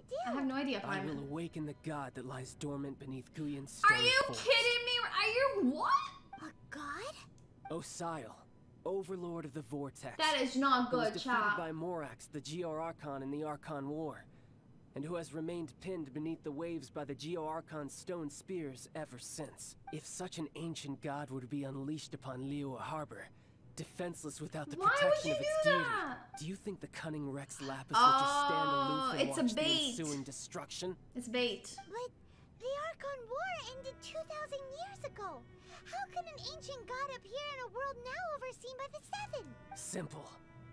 you do? I have no idea, I will Paimon. awaken the god that lies dormant beneath Guyan's stone Are you forest. kidding me? Are you what? A god? Osial, overlord of the vortex. That is not who was good, defeated chat. by Morax, the Geo-Archon in the Archon War, and who has remained pinned beneath the waves by the Geo-Archon's stone spears ever since. If such an ancient god were to be unleashed upon Lyue Harbor, defenseless without the Why would protection you of its do deity, that? do you think the cunning Rex Lapis would just stand aloof and it's a watch the bait. ensuing destruction? It's bait. But the Archon War ended 2,000 years ago. How can an ancient god appear in a world now overseen by the Seven? Simple.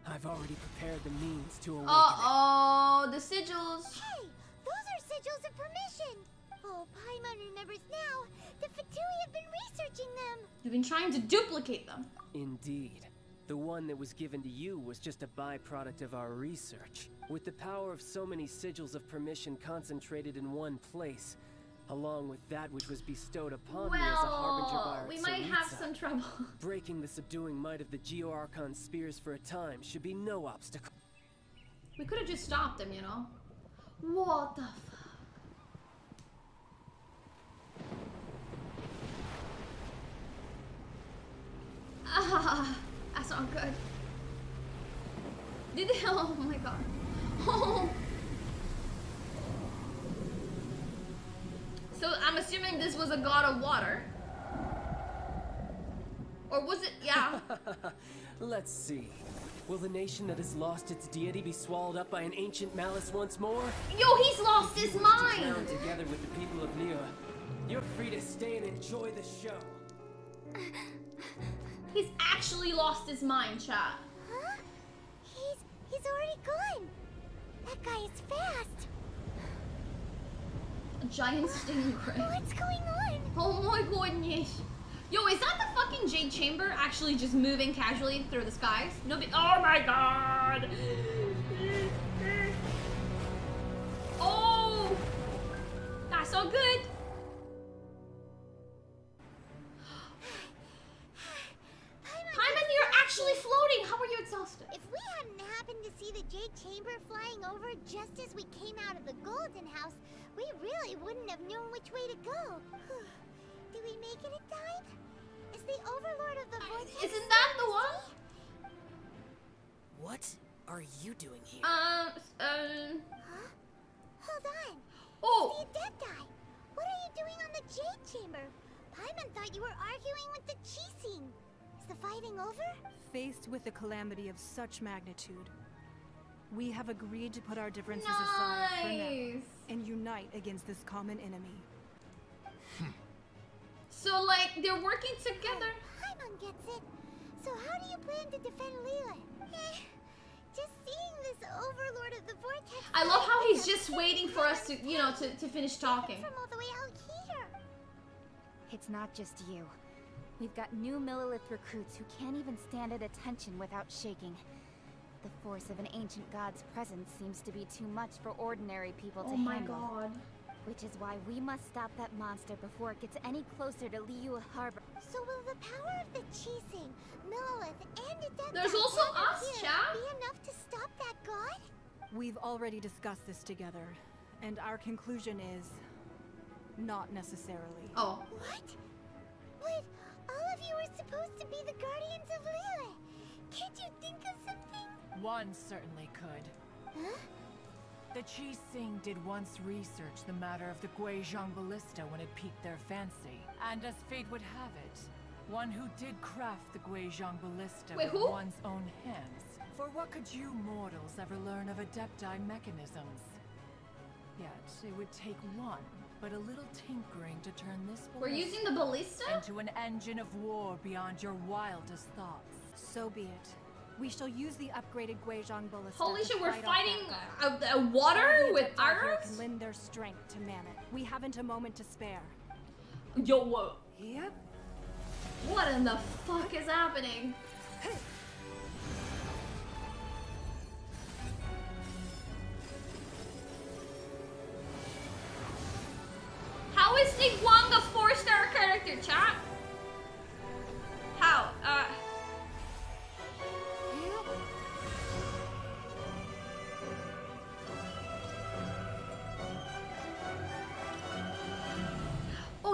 I've already prepared the means to awaken Uh-oh, the sigils. Hey, those are sigils of permission. Oh, Paimon remembers now. The Fatui have been researching them. You've been trying to duplicate them. it. Indeed. The one that was given to you was just a byproduct of our research. With the power of so many sigils of permission concentrated in one place, along with that which was bestowed upon me as a harbinger by our We might have Tsaritsa, some trouble. breaking the subduing might of the Geo-Archon spears for a time should be no obstacle. We could have just stopped them, you know? What the fuck? Ah, that's not good. Did they? Oh my god. Oh. So I'm assuming this was a god of water. Or was it? Yeah. Let's see. Will the nation that has lost its deity be swallowed up by an ancient malice once more? Yo, he's lost his You wish to mind. drown together with the people of Lyue, you're free to stay and enjoy the show. He's actually lost his mind, chat. Huh? He's already gone. That guy is fast. A giant stingray. What's going on? Oh my goodness. Yo, is that the fucking Jade Chamber actually just moving casually through the skies? No, oh my god! Oh! That's so good! Paimon, you're actually floating! How are you exhausted? If we hadn't happened to see the Jade Chamber flying over just as we came out of the Golden House, we really wouldn't have known which way to go. Do we make it in time? Is the Overlord of the Vortex... Isn't that the one? What are you doing here? Huh? Hold on. Oh! The Adepti! What are you doing on the Jade Chamber? Paimon thought you were arguing with the Chising. Is the fighting over? Faced with a calamity of such magnitude, we have agreed to put our differences aside for now Nice! and unite against this common enemy. So, like, they're working together. Paimon gets it. So how do you plan to defend Lyue? Just seeing this Overlord of the Vortex... I love how he's just waiting for us to, you know, to finish talking. From all the way out here. It's not just you. We've got new Millilith recruits who can't even stand at attention without shaking. The force of an ancient god's presence seems to be too much for ordinary people to Oh my handle. god. Which is why we must stop that monster before it gets any closer to Lyue Harbor. So will the power of the Chising, Millilith, and Adepti There's also gathered us, here chat. be enough to stop that god? We've already discussed this together, and our conclusion is not necessarily. Oh. What? But all of you are supposed to be the guardians of Lyue. Can't you think of something? One certainly could. Huh? The Chising did once research the matter of the Guizhong ballista when it piqued their fancy. And as fate would have it, one who did craft the Guizhong ballista Wait, with who? one's own hands. For what could you mortals ever learn of Adepti mechanisms? Yet, it would take one, but a little tinkering to turn this We're ballista using the ballista? into an engine of war beyond your wildest thoughts. So be it. We shall use the upgraded Guizhong ballista. Holy to shit, we're fight off fighting that god. a water The with Adepti here arrows? can lend their strength to man it. We haven't a moment to spare. Yo, whoa. Yep. What in the fuck is happening? How is Nick Wong a 4-star character, chat? How?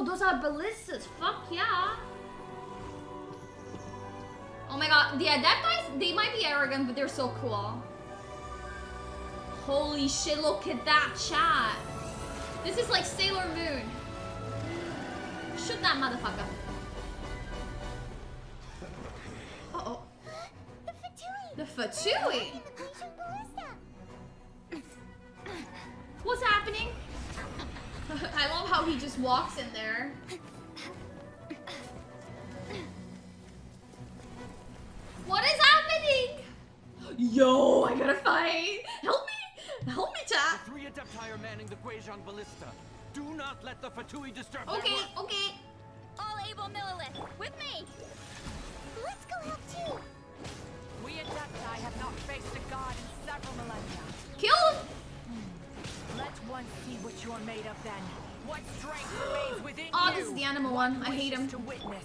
Oh, those are ballistas. Fuck yeah. Oh my god, the Adepti, they might be arrogant, but they're so cool. Holy shit, look at that, chat. This is like Sailor Moon. Shoot that motherfucker. Uh-oh. The Fatui! What's happening? I love how he just walks in there. What is happening? Yo, I gotta fight. Help me! Help me, chat. The 3 Adepti are manning the Guizhong Ballista. Do not let the Fatui disturb Okay, their work. okay. All able Millilith, with me! Let's go help too. We Adepti have not faced a god in several millennia. Kill him! Let one see what you are made of then. What strength remains within Oh, you. this is the animal one. I hate him. To witness.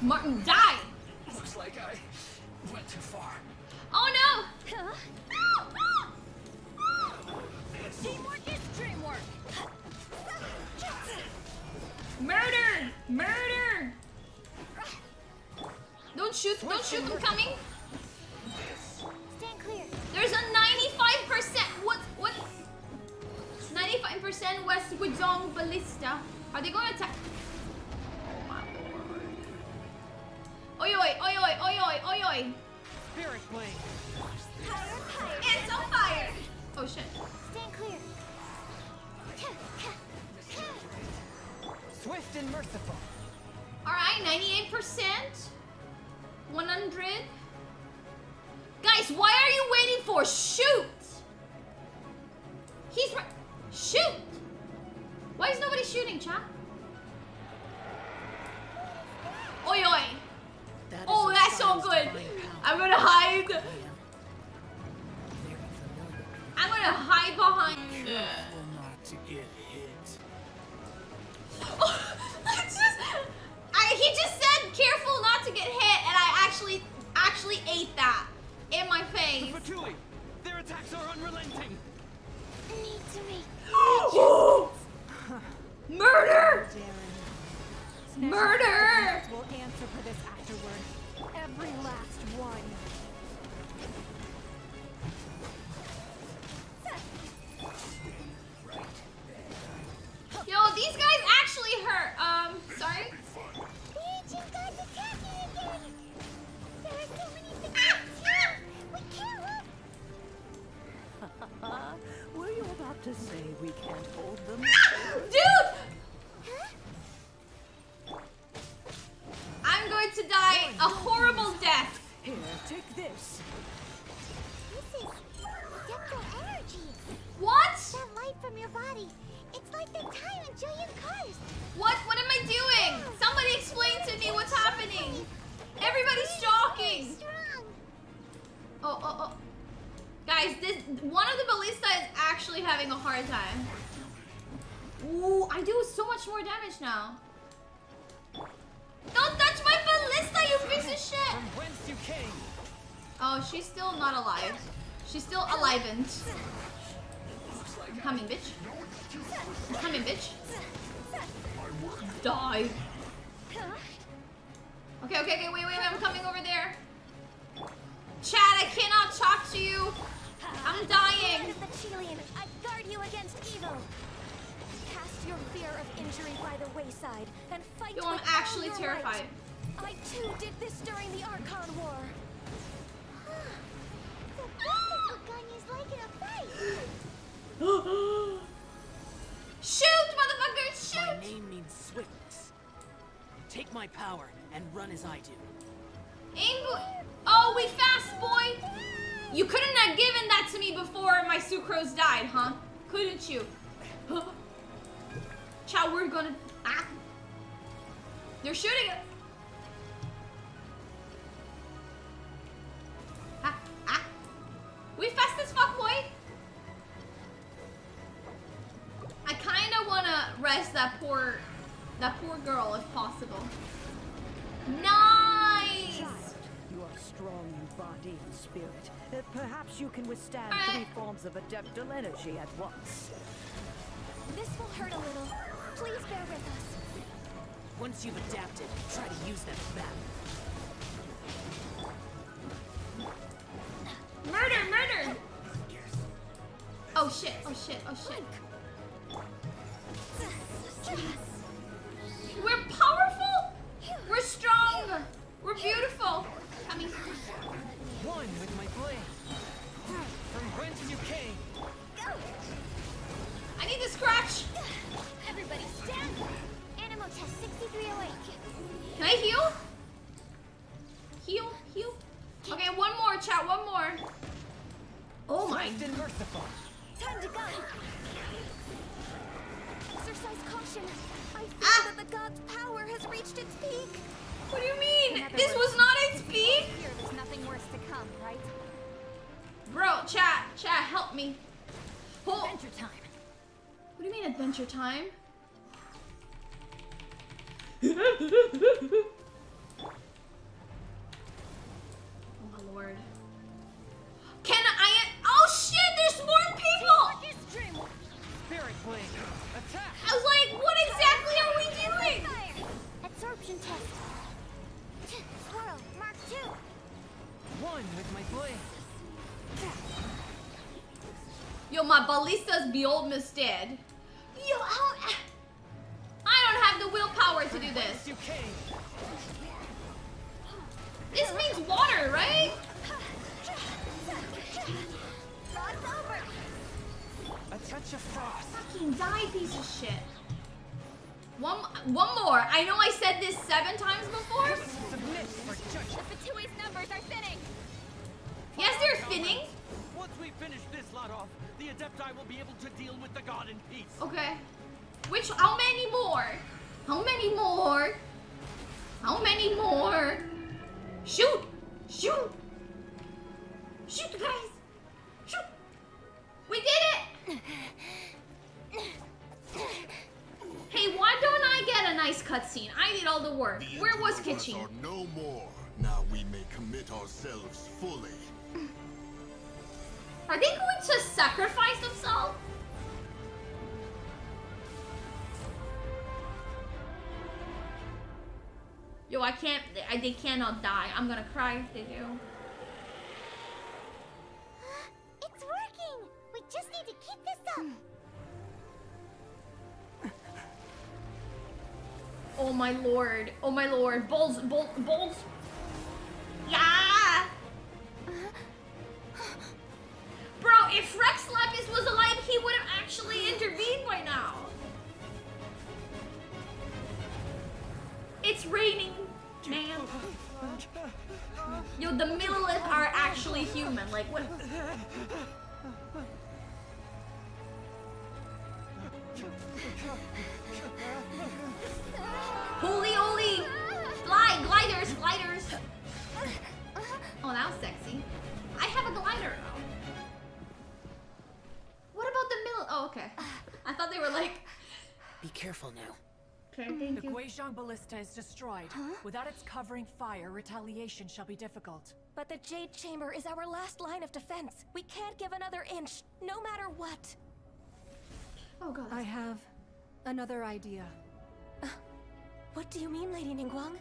Martin, die! Looks like I went too far. Oh no! Teamwork is dreamwork! Murder! Murder! Don't shoot them coming! Stand clear. There's a 95%! What? 95% West Guizhong Ballista. Are they going to attack? Oh my lord. Oi oi, oi oi, oi oi, oi oi! Spirit blade. It's on fire! Oh shit. Stand clear. Swift and merciful. Alright, 98%. 100. Guys, why are you waiting for? Shoot! He's right. Shoot! Why is nobody shooting, chat? Oi oi! Oh, that's so good! I'm gonna hide! I'm gonna hide behind. Not to get hit. Oh, he just said careful not to get hit, and I actually ate that in my face. The Fatui! Their attacks are unrelenting! Need to make Murder! Murder! We'll answer for this afterward. Every last one. Yo, these guys actually hurt. Sorry. the ancient gods attacking again. There are so many things here. We can't look. Were you about to say we can't hold them? Dude! I'm going to die a horrible death. Here, take this. This is Depto energy. What? That light from your body. It's like the time in Julian Cars. What am I doing? Somebody explain to me what's happening. Everybody's stalking. Strong. Oh. Guys, one of the ballista is actually having a hard time. Ooh, I do so much more damage now. Don't touch my ballista, you piece of shit! From whence you came. Oh, she's still not alive. She's still alivened. I'm coming, bitch. I'm coming, bitch. Die. Okay, wait, I'm coming over there. Chad, I cannot talk to you. I'm dying. Lord of the Chilean, I guard you against evil. Cast your fear of injury by the wayside and fight. Yo, I'm with all actually your terrified. might. I too did this during the Archon War. So this is what Ganya's like in a fight. Shoot, motherfuckers, My shoot! name means swiftness. Take my power and run as I do. Oh, we fast, boy! You couldn't have given that to me before my sucrose died, huh? Couldn't you? Chow, we're gonna... Ah. They're shooting it. Ah. We fast as fuck, boy. I kinda wanna rest that poor girl if possible. Nice! Child, you are strong in body and spirit. Perhaps you can withstand Alright. 3 forms of adeptal energy at once. This will hurt a little. Please bear with us. Once you've adapted, try to use them back. Murder, murder! Oh shit, oh shit, oh shit. We're powerful! We're strong! We're beautiful! Coming. One with my blade. From whence you came. Go! I need to scratch! Everybody stand! Animal test 6308. Can I heal? Heal, heal. Okay, one more, chat, one more. Oh my. Swift and merciful. Time to go! Exercise caution. I feel that the god's power has reached its peak. What do you mean? In other This words, was not its peak? Here, there's nothing worse to come, right? Bro, chat, help me. Oh. Adventure time. What do you mean adventure time? Oh my lord. Can I? Oh shit, there's more people! Spirit blade. Attack. I was like, what exactly are we doing? Fire! Absorption test. Swirl, Mark 2. One with my blade. Yo, my ballistas be almost dead. Yo, I don't have the willpower to do this. You came. This means water, right? Rod's over. A touch of frost. Fucking die, piece of shit. One more. I know I said this 7 times before. Submit or judge. The Pt8's numbers are thinning. Yes, they're thinning. Once we finish this lot off, the Adepti will be able to deal with the god in peace. Okay. How many more? How many more? How many more? Shoot! Shoot! Shoot, guys! Shoot! We did it! Hey, why don't I get a nice cutscene? I did all the work. Where was Kitchen? Are no more. Now we may commit ourselves fully. Are they going to sacrifice themselves? Yo, I can't. They cannot die. I'm gonna cry if they do. It's working! We just need to keep this up! Oh my lord. Oh my lord. Bulls. Bulls. Yeah! Bro, if Rex Lapis was alive, he would have actually intervened by now. It's raining, man. Yo, the Millilith are actually human. Like, what? Holy, holy! Gliders! Oh, that was sexy. I have a glider. What about the middle? Oh, okay. I thought they were like... Be careful now. Okay, thank The you. Guizhong Ballista is destroyed. Without its covering fire, retaliation shall be difficult. But the Jade Chamber is our last line of defense. We can't give another inch, no matter what. Oh god. I have another idea. What do you mean, Lady Ningguang?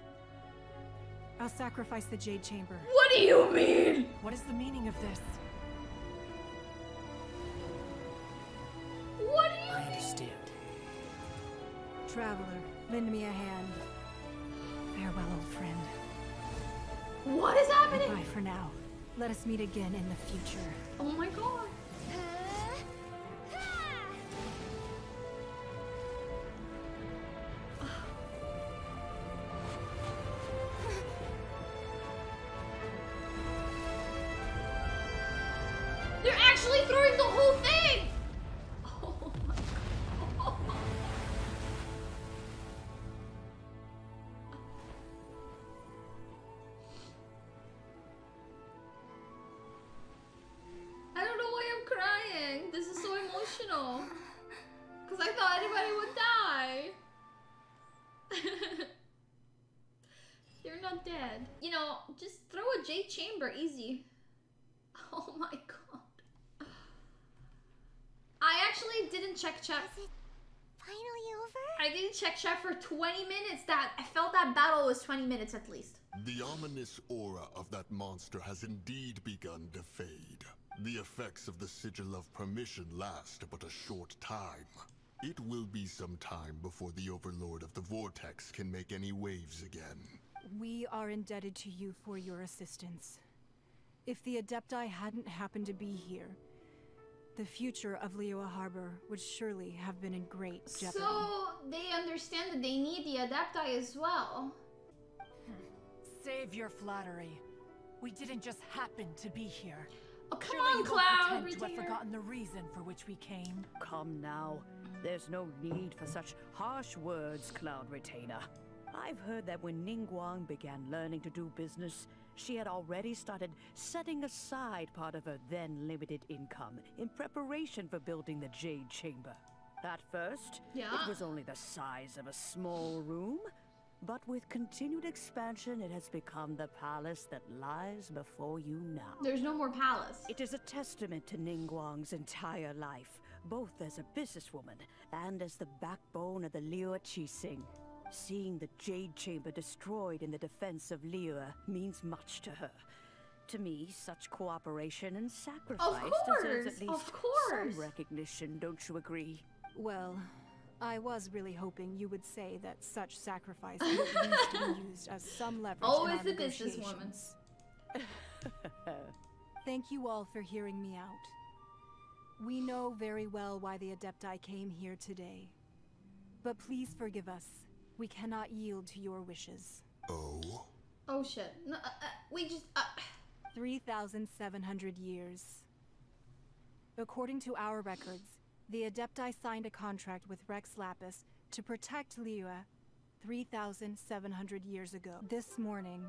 I'll sacrifice the Jade Chamber. What do you mean? What is the meaning of this? What do you I understand. Traveler, lend me a hand. Farewell, old friend. What is happening? Goodbye for now. Let us meet again in the future. Oh my god. They're actually throwing the whole thing! Oh my god. I don't know why I'm crying. This is so emotional. Because I thought anybody would die. They're not dead. You know, just throw a Jade Chamber, easy. Oh my god. I actually didn't check chat. I didn't check chat for 20 minutes. I felt that battle was 20 minutes at least. The ominous aura of that monster has indeed begun to fade. The effects of the Sigil of Permission last but a short time. It will be some time before the Overlord of the Vortex can make any waves again. We are indebted to you for your assistance. If the Adepti hadn't happened to be here, the future of Lyue Harbor would surely have been in great jeopardy. So they understand that they need the Adepti as well. Save your flattery. We didn't just happen to be here. Oh, come Surely on, you won't Cloud! pretend to have forgotten the reason for which we came. Come now. There's no need for such harsh words, Cloud Retainer. I've heard that when Ningguang began learning to do business, she had already started setting aside part of her then limited income in preparation for building the Jade Chamber. At first, it was only the size of a small room, but with continued expansion, it has become the palace that lies before you now. There's no more palace. It is a testament to Ningguang's entire life, both as a businesswoman and as the backbone of the Lyue Qixing. Seeing the Jade Chamber destroyed in the defense of Lyue means much to her. To me, such cooperation and sacrifice deserves at least some recognition, don't you agree? Well, I was really hoping you would say that such sacrifice could at least be used as some leverage Always in our the businesswoman. negotiations. Thank you all for hearing me out. We know very well why the Adepti came here today. But please forgive us. We cannot yield to your wishes. Oh? Oh shit. No, we just... 3,700 years. According to our records, the Adepti signed a contract with Rex Lapis to protect Lyue 3,700 years ago. This morning,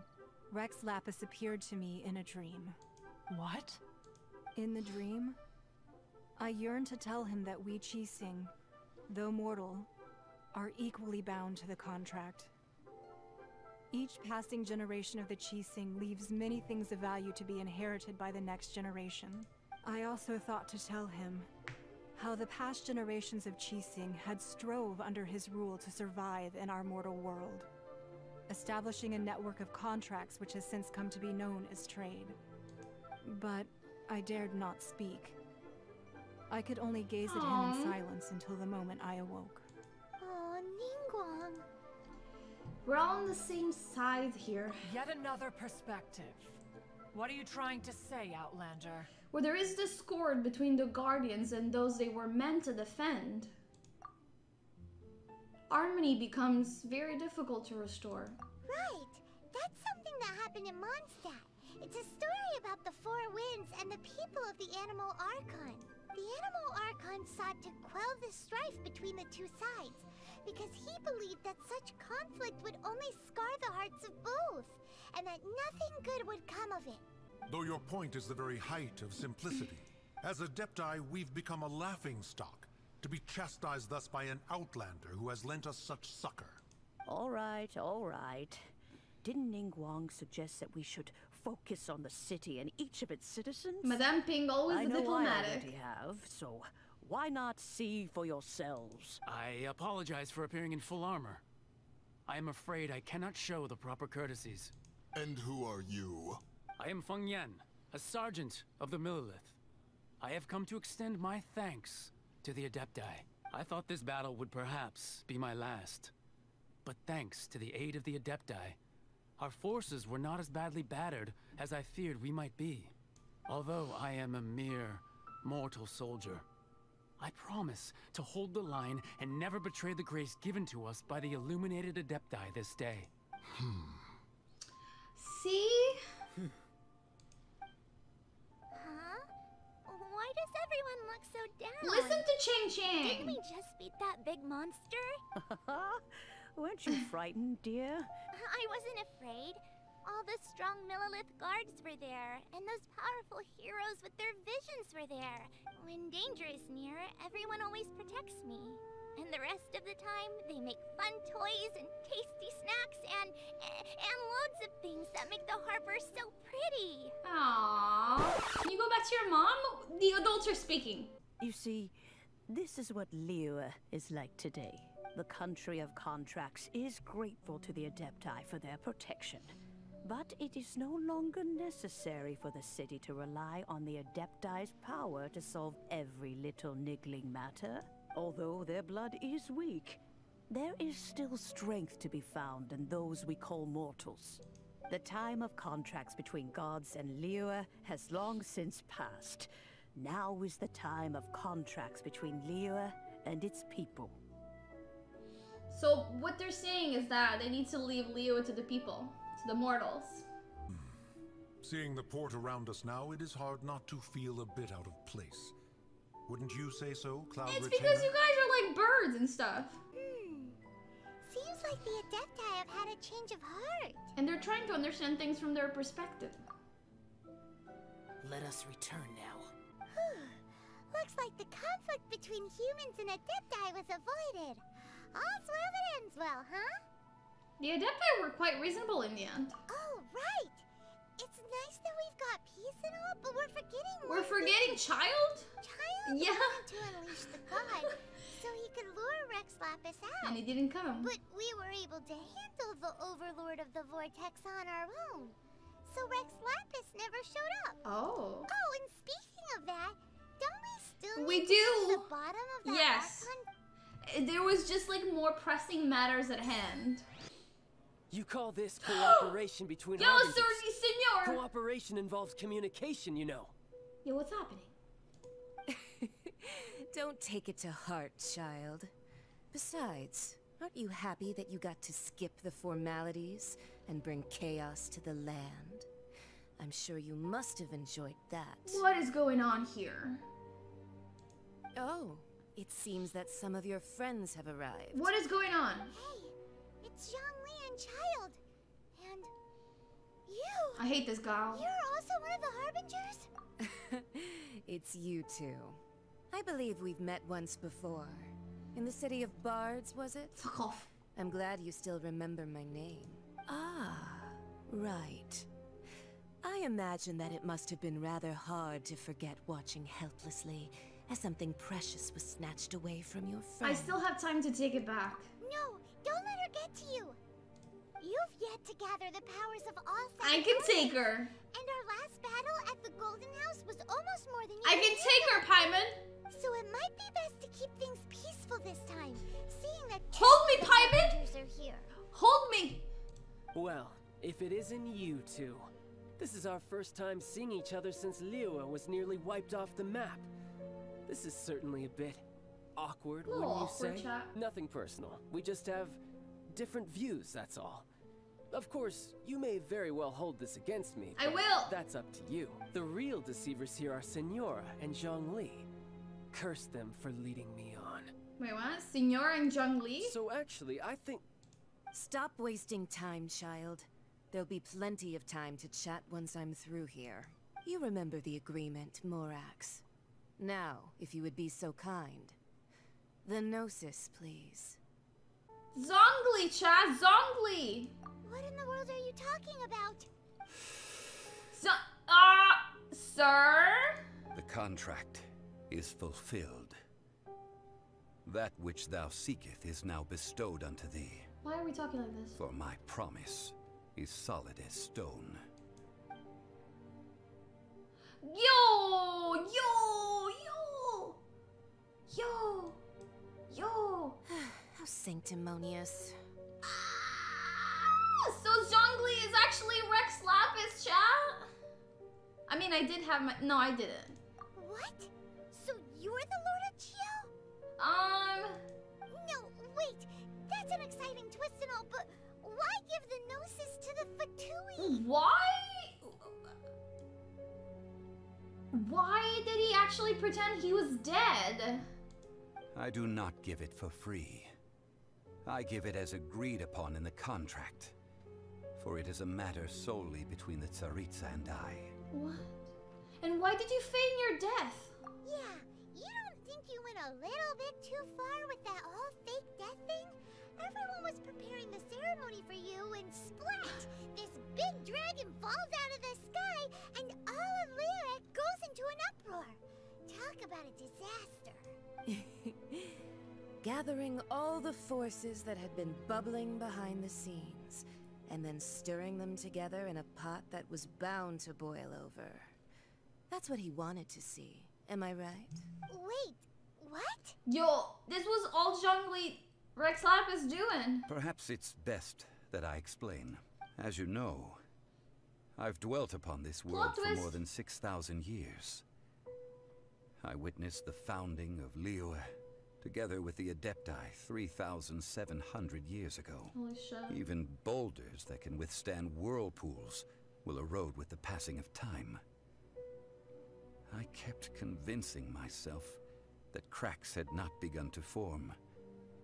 Rex Lapis appeared to me in a dream. What? In the dream, I yearned to tell him that we Qixing, though mortal, are equally bound to the contract. Each passing generation of the Qixing leaves many things of value to be inherited by the next generation. I also thought to tell him how the past generations of Qixing had strove under his rule to survive in our mortal world, establishing a network of contracts which has since come to be known as trade. But I dared not speak. I could only gaze at him in silence until the moment I awoke. Oh, Ningguang. We're all on the same side here. Yet another perspective. What are you trying to say, Outlander? Where there is discord between the Guardians and those they were meant to defend, harmony becomes very difficult to restore. Right. That's something that happened in Mondstadt. It's a story about the Four Winds and the people of the Animal Archon. The Animal Archon sought to quell the strife between the two sides, because he believed that such conflict would only scar the hearts of both, and that nothing good would come of it. Though your point is the very height of simplicity. As Adepti, we've become a laughingstock, to be chastised thus by an outlander who has lent us such succor. All right, all right. Didn't Ningguang suggest that we should focus on the city and each of its citizens? Madame Ping, always the diplomatic. I already have, so why not see for yourselves? I apologize for appearing in full armor. I am afraid I cannot show the proper courtesies. And who are you? I am Feng Yan, a sergeant of the Millilith. I have come to extend my thanks to the Adepti. I thought this battle would perhaps be my last. But thanks to the aid of the Adepti, our forces were not as badly battered as I feared we might be. Although I am a mere mortal soldier, I promise to hold the line and never betray the grace given to us by the illuminated Adepti this day. See? Huh? Why does everyone look so down? Listen to Ching Ching! Didn't we just beat that big monster? Weren't you frightened, dear? I wasn't afraid. All the strong Millilith guards were there, and those powerful heroes with their visions were there. When danger is near, everyone always protects me. And the rest of the time, they make fun toys and tasty snacks and loads of things that make the harbor so pretty. Aww. Can you go back to your mom? The adults are speaking. You see, this is what Lyue is like today. The country of contracts is grateful to the Adepti for their protection. But it is no longer necessary for the city to rely on the Adepti's power to solve every little niggling matter. Although their blood is weak, there is still strength to be found in those we call mortals. The time of contracts between gods and Lyue has long since passed. Now is the time of contracts between Lyue and its people. So what they're saying is that they need to leave Lyue to the people, to the mortals. Seeing the port around us now, it is hard not to feel a bit out of place. Wouldn't you say so, Cloud It's Retainer? because you guys are like birds and stuff. Seems like the Adepti have had a change of heart. And they're trying to understand things from their perspective. Let us return now. Looks like the conflict between humans and Adepti was avoided. All's well that ends well, huh? The Adepti were quite reasonable in the end. Oh, right. It's nice that we've got peace and all, but we're forgetting We're forgetting Child? Child Yeah. wanted to unleash the god so he could lure Rex Lapis out. And he didn't come. But we were able to handle the Overlord of the Vortex on our own. So Rex Lapis never showed up. Oh. Oh, and speaking of that, don't we still We need to do. get to the bottom of that Yes. Archon? There was just like more pressing matters at hand. You call this cooperation between Yo, harbingers. senor! Cooperation involves communication, you know. Yo, what's happening? Don't take it to heart, child. Besides, aren't you happy that you got to skip the formalities and bring chaos to the land? I'm sure you must have enjoyed that. What is going on here? Oh, it seems that some of your friends have arrived. What is going on? Hey, it's Zhongli and Child. And you. I hate this girl. You're also one of the Harbingers? It's you two. I believe we've met once before. In the city of Bards, was it? Fuck off. I'm glad you still remember my name. Ah, right. I imagine that it must have been rather hard to forget watching helplessly as something precious was snatched away from your friend. I still have time to take it back. No, don't let her get to you. You've yet to gather the powers of all I seven can elements. take her. And our last battle at the Golden House was almost more than you I can take her, Paimon. So it might be best to keep things peaceful this time, seeing that Hold me, the Paimon! Harbingers are here. Hold me! Well, if it isn't you two. This is our first time seeing each other since Lyue was nearly wiped off the map. This is certainly a bit awkward, A little wouldn't you awkward, say? chat. Nothing personal. We just have different views, that's all. Of course, you may very well hold this against me. I but will. That's up to you. The real deceivers here are Senora and Zhongli. Curse them for leading me on. Wait, what? Senor and Zhongli? So actually, I think... Stop wasting time, child. There'll be plenty of time to chat once I'm through here. You remember the agreement, Morax. Now, if you would be so kind. The Gnosis, please. Zhongli, chat! Zhongli! What in the world are you talking about? Sir? The contract is fulfilled. That which thou seeketh is now bestowed unto thee. Why are we talking like this? For my promise is solid as stone. Yo! Yo! Yo! Yo! Yo! How sanctimonious. So Zhongli is actually Rex Lapis, chat? I mean, I did have my... No, I didn't. What? So you're the Lord of Chio? No, wait. That's an exciting twist and all, but why give the Gnosis to the Fatui? Why? Why did he actually pretend he was dead? I do not give it for free. I give it as agreed upon in the contract. For it is a matter solely between the Tsaritsa and I. What? And why did you feign your death? Yeah, you don't think you went a little bit too far with that whole fake death thing? Everyone was preparing the ceremony for you and splat! This big dragon falls out of the sky and all of Lyric goes into an uproar. Talk about a disaster. Gathering all the forces that had been bubbling behind the scenes, and then stirring them together in a pot that was bound to boil over. That's what he wanted to see, am I right? Wait, what? Yo, this was all Zhongli Rex Lapis doing. Perhaps it's best that I explain. As you know, I've dwelt upon this world for more than 6,000 years. I witnessed the founding of Lyue, together with the Adepti 3,700 years ago. Holy shit. Even boulders that can withstand whirlpools will erode with the passing of time. I kept convincing myself that cracks had not begun to form,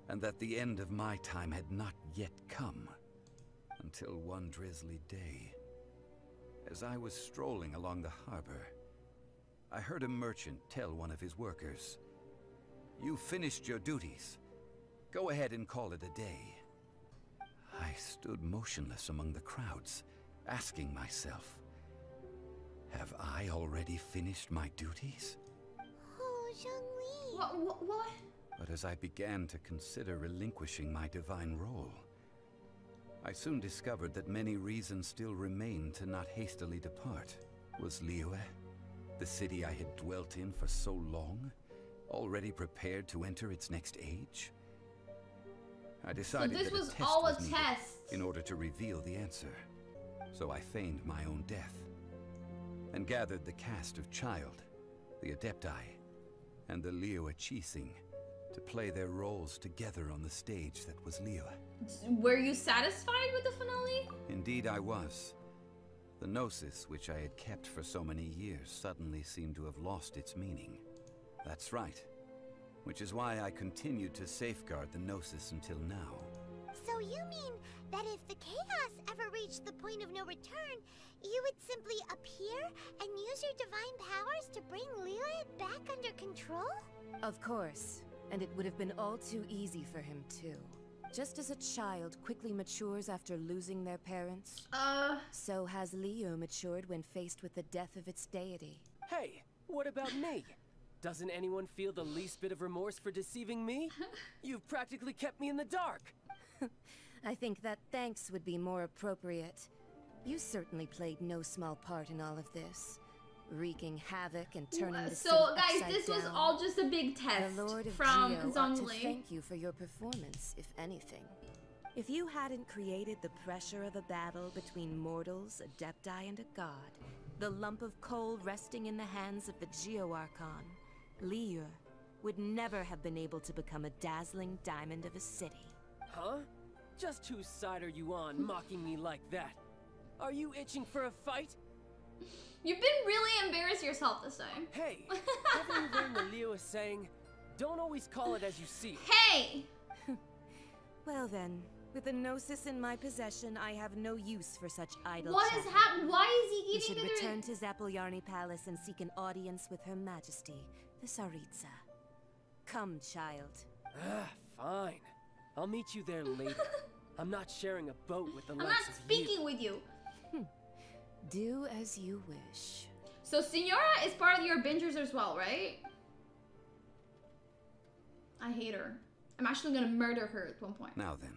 and that the end of my time had not yet come. Until one drizzly day, as I was strolling along the harbor, I heard a merchant tell one of his workers, "You finished your duties. Go ahead and call it a day." I stood motionless among the crowds, asking myself, have I already finished my duties? Oh, Zhongli. What? But as I began to consider relinquishing my divine role, I soon discovered that many reasons still remained to not hastily depart. Was Lyue, the city I had dwelt in for so long, already prepared to enter its next age? I decided this that was a test all a was needed test. in order to reveal the answer. So I feigned my own death, and gathered the cast of Child, the Adepti, and the Lyue Chising to play their roles together on the stage that was Lyue. Were you satisfied with the finale? Indeed I was. The Gnosis, which I had kept for so many years, suddenly seemed to have lost its meaning. That's right. Which is why I continued to safeguard the Gnosis until now. So you mean that if the chaos ever reached the point of no return, you would simply appear and use your divine powers to bring Lyue back under control? Of course. And it would have been all too easy for him, too. Just as a child quickly matures after losing their parents, so has Lyue matured when faced with the death of its deity. Hey, what about me? Doesn't anyone feel the least bit of remorse for deceiving me? You've practically kept me in the dark. I think that thanks would be more appropriate. You certainly played no small part in all of this, wreaking havoc and turning the city So guys, upside this was down. all just a big test The Lord of from Geo ought to Zhongli. thank you for your performance, if anything. If you hadn't created the pressure of a battle between mortals, Adepti, and a god, the lump of coal resting in the hands of the Geo-Archon, Lyue would never have been able to become a dazzling diamond of a city. Huh? Just whose side are you on, mocking me like that? Are you itching for a fight? You've been really embarrassed yourself this time. Hey, haven't you learned the Lyue saying, don't always call it as you see it? Hey! Well then, with the Gnosis in my possession, I have no use for such idle What is chatter. happening? Why is he We eating should the return to Zapolyarny Palace and seek an audience with Her Majesty, the Tsaritsa. Come, child. Fine. I'll meet you there later. I'm not sharing a boat with the I'm likes not of speaking you. with you. Do as you wish. So Signora is part of the Avengers as well, right? I hate her. I'm actually gonna murder her at one point. Now then,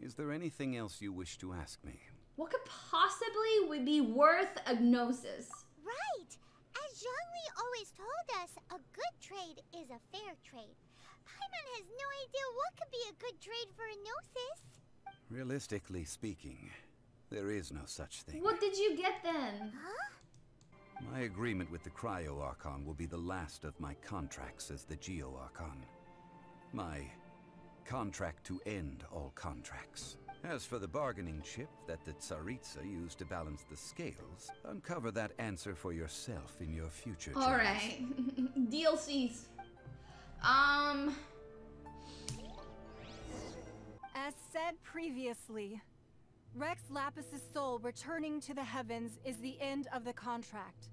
is there anything else you wish to ask me? What could possibly would be worth a gnosis? Right! As Zhongli always told us, a good trade is a fair trade. Paimon has no idea what could be a good trade for a gnosis. Realistically speaking, there is no such thing. What did you get then? Huh? My agreement with the Cryo-Archon will be the last of my contracts as the Geo-Archon. My contract to end all contracts. As for the bargaining chip that the Tsaritsa used to balance the scales, uncover that answer for yourself in your future journeys. Alright. DLCs. As said previously, Rex Lapis's soul returning to the heavens is the end of the contract.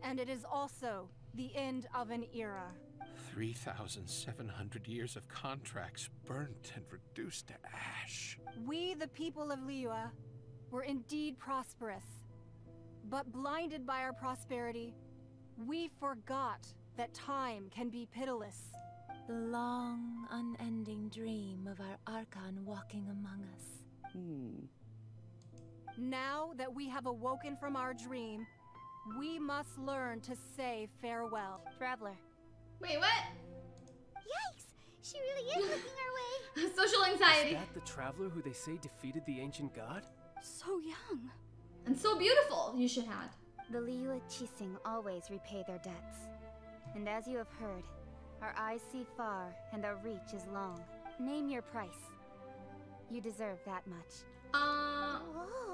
And it is also the end of an era. 3,700 years of contracts burnt and reduced to ash. We, the people of Lyue, were indeed prosperous. But blinded by our prosperity, we forgot that time can be pitiless. The long, unending dream of our Archon walking among us. Now that we have awoken from our dream, we must learn to say farewell. Traveler. Wait, what? Yikes! She really is looking our way. Social anxiety. Is that the traveler who they say defeated the ancient god? So young. And so beautiful, you should add. The Lyue Qixing always repay their debts. And as you have heard, our eyes see far and our reach is long. Name your price. You deserve that much. Whoa.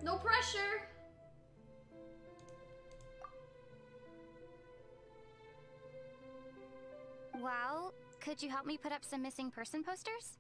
No pressure. Well, could you help me put up some missing person posters?